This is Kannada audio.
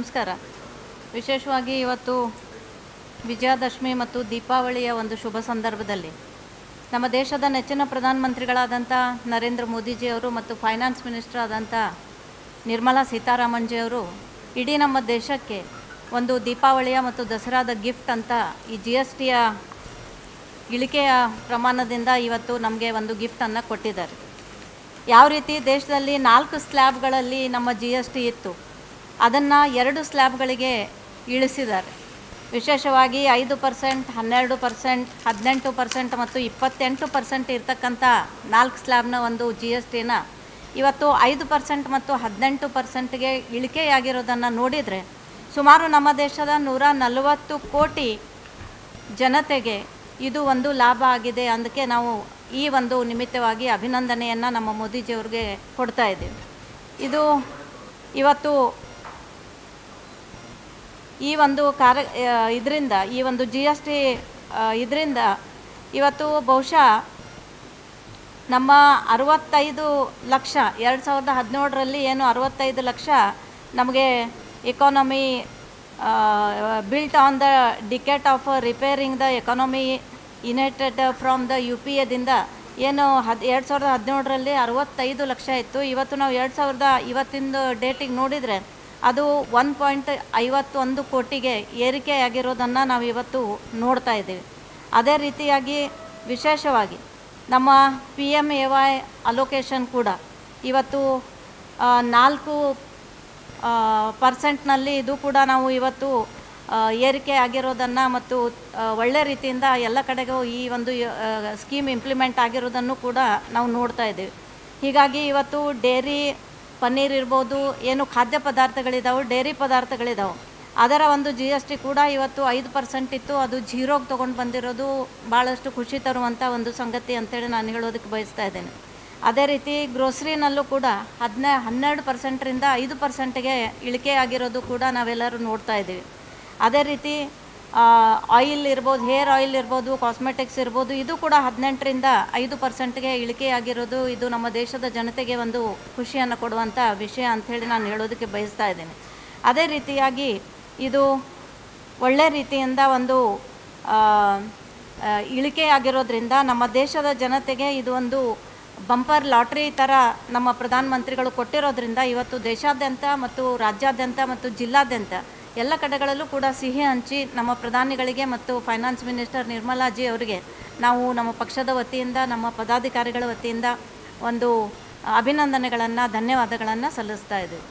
ನಮಸ್ಕಾರ. ವಿಶೇಷವಾಗಿ ಇವತ್ತು ವಿಜಯದಶಮಿ ಮತ್ತು ದೀಪಾವಳಿಯ ಒಂದು ಶುಭ ಸಂದರ್ಭದಲ್ಲಿ ನಮ್ಮ ದೇಶದ ನೆಚ್ಚಿನ ಪ್ರಧಾನಮಂತ್ರಿಗಳಾದಂಥ ನರೇಂದ್ರ ಮೋದಿಜಿಯವರು ಮತ್ತು ಫೈನಾನ್ಸ್ ಮಿನಿಸ್ಟರ್ ಆದಂಥ ನಿರ್ಮಲಾ ಸೀತಾರಾಮನ್ಜಿಯವರು ಇಡೀ ನಮ್ಮ ದೇಶಕ್ಕೆ ಒಂದು ದೀಪಾವಳಿಯ ಮತ್ತು ದಸರಾದ ಗಿಫ್ಟ್ ಅಂತ ಈ GSTಯ ಇಳಿಕೆಯ ಪ್ರಮಾಣದಿಂದ ಇವತ್ತು ನಮಗೆ ಒಂದು ಗಿಫ್ಟನ್ನು ಕೊಟ್ಟಿದ್ದಾರೆ. ಯಾವ ರೀತಿ ದೇಶದಲ್ಲಿ 4 ಸ್ಲ್ಯಾಬ್ಗಳಲ್ಲಿ ನಮ್ಮ GST ಇತ್ತು, ಅದನ್ನು 2 ಸ್ಲ್ಯಾಬ್ಗಳಿಗೆ ಇಳಿಸಿದ್ದಾರೆ. ವಿಶೇಷವಾಗಿ 5%, 12%, 18% ಮತ್ತು 28% ಇರ್ತಕ್ಕಂಥ 4 ಸ್ಲ್ಯಾಬ್ನ ಒಂದು GSTನ ಇವತ್ತು 5% ಮತ್ತು 18%ಗೆ ಇಳಿಕೆಯಾಗಿರೋದನ್ನು ನೋಡಿದರೆ ಸುಮಾರು ನಮ್ಮ ದೇಶದ 140 ಕೋಟಿ ಜನತೆಗೆ ಇದು ಒಂದು ಲಾಭ ಆಗಿದೆ. ಅದಕ್ಕೆ ನಾವು ಈ ಒಂದು ನಿಮಿತ್ತವಾಗಿ ಅಭಿನಂದನೆಯನ್ನು ನಮ್ಮ ಮೋದಿಜಿಯವ್ರಿಗೆ ಕೊಡ್ತಾ ಇದ್ದೀವಿ. ಇದು ಇವತ್ತು ಈ ಒಂದು ಇದರಿಂದ ಈ ಒಂದು GST ಇದರಿಂದ ಇವತ್ತು ಬಹುಶಃ ನಮ್ಮ 65 ಲಕ್ಷ 2017ರಲ್ಲಿ ಏನು 65 ಲಕ್ಷ ನಮಗೆ economy built on the decade of repairing the economy inherited from the UPAದಿಂದ ಏನು 2017ರಲ್ಲಿ 65 ಲಕ್ಷ ಇತ್ತು. ಇವತ್ತು ನಾವು ಇವತ್ತಿನ ಡೇಟಿಗೆ ನೋಡಿದರೆ ಅದು 1.51 ಕೋಟಿಗೆ ಏರಿಕೆಯಾಗಿರೋದನ್ನು ನಾವು ಇವತ್ತು ನೋಡ್ತಾ ಇದ್ದೀವಿ. ಅದೇ ರೀತಿಯಾಗಿ ವಿಶೇಷವಾಗಿ ನಮ್ಮ PMAY ಅಲೋಕೇಶನ್ ಕೂಡ ಇವತ್ತು 4% ಇದು ಕೂಡ ನಾವು ಇವತ್ತು ಏರಿಕೆ ಆಗಿರೋದನ್ನು ಮತ್ತು ಒಳ್ಳೆ ರೀತಿಯಿಂದ ಎಲ್ಲ ಕಡೆಗೂ ಈ ಒಂದು ಸ್ಕೀಮ್ ಇಂಪ್ಲಿಮೆಂಟ್ ಆಗಿರೋದನ್ನು ಕೂಡ ನಾವು ನೋಡ್ತಾ ಇದ್ದೀವಿ. ಹೀಗಾಗಿ ಇವತ್ತು ಡೇರಿ ಪನ್ನೀರ್ ಇರ್ಬೋದು, ಏನು ಖಾದ್ಯ ಪದಾರ್ಥಗಳಿದ್ದಾವೆ, ಡೇರಿ ಪದಾರ್ಥಗಳಿದ್ದಾವೆ, ಅದರ ಒಂದು GST ಕೂಡ ಇವತ್ತು 5% ಇತ್ತು, ಅದು 0ಗೆ ತೊಗೊಂಡು ಬಂದಿರೋದು ಭಾಳಷ್ಟು ಖುಷಿ ತರುವಂಥ ಒಂದು ಸಂಗತಿ ಅಂತೇಳಿ ನಾನು ಹೇಳೋದಕ್ಕೆ ಬಯಸ್ತಾ ಇದ್ದೇನೆ. ಅದೇ ರೀತಿ ಗ್ರೋಸರಿನಲ್ಲೂ ಕೂಡ 12%ರಿಂದ 5%ಗೆ ಇಳಿಕೆಯಾಗಿರೋದು ಕೂಡ ನಾವೆಲ್ಲರೂ ನೋಡ್ತಾ ಇದ್ದೀವಿ. ಅದೇ ರೀತಿ ಆಯಿಲ್ ಇರ್ಬೋದು, ಹೇರ್ ಆಯಿಲ್ ಇರ್ಬೋದು, ಕಾಸ್ಮೆಟಿಕ್ಸ್ ಇರ್ಬೋದು, ಇದು ಕೂಡ 18ರಿಂದ 5%ಗೆ ಇಳಿಕೆಯಾಗಿರೋದು ಇದು ನಮ್ಮ ದೇಶದ ಜನತೆಗೆ ಒಂದು ಖುಷಿಯನ್ನು ಕೊಡುವಂಥ ವಿಷಯ ಅಂಥೇಳಿ ನಾನು ಹೇಳೋದಕ್ಕೆ ಬಯಸ್ತಾ ಇದ್ದೇನೆ. ಅದೇ ರೀತಿಯಾಗಿ ಇದು ಒಳ್ಳೆ ರೀತಿಯಿಂದ ಒಂದು ಇಳಿಕೆಯಾಗಿರೋದ್ರಿಂದ ನಮ್ಮ ದೇಶದ ಜನತೆಗೆ ಇದು ಒಂದು ಬಂಪರ್ ಲಾಟ್ರಿ ಥರ ನಮ್ಮ ಪ್ರಧಾನಮಂತ್ರಿಗಳು ಕೊಟ್ಟಿರೋದ್ರಿಂದ ಇವತ್ತು ದೇಶಾದ್ಯಂತ ಮತ್ತು ರಾಜ್ಯಾದ್ಯಂತ ಮತ್ತು ಜಿಲ್ಲಾದ್ಯಂತ ಎಲ್ಲ ಕಡೆಗಳಲ್ಲೂ ಕೂಡ ಸಿಹಿ ಹಂಚಿ ನಮ್ಮ ಪ್ರಧಾನಿಗಳಿಗೆ ಮತ್ತು ಫೈನಾನ್ಸ್ ಮಿನಿಸ್ಟರ್ ನಿರ್ಮಲಾಜಿ ಅವರಿಗೆ ನಾವು ನಮ್ಮ ಪಕ್ಷದ ವತಿಯಿಂದ, ನಮ್ಮ ಪದಾಧಿಕಾರಿಗಳ ವತಿಯಿಂದ ಒಂದು ಅಭಿನಂದನೆಗಳನ್ನು, ಧನ್ಯವಾದಗಳನ್ನು ಸಲ್ಲಿಸ್ತಾ ಇದ್ದೀವಿ.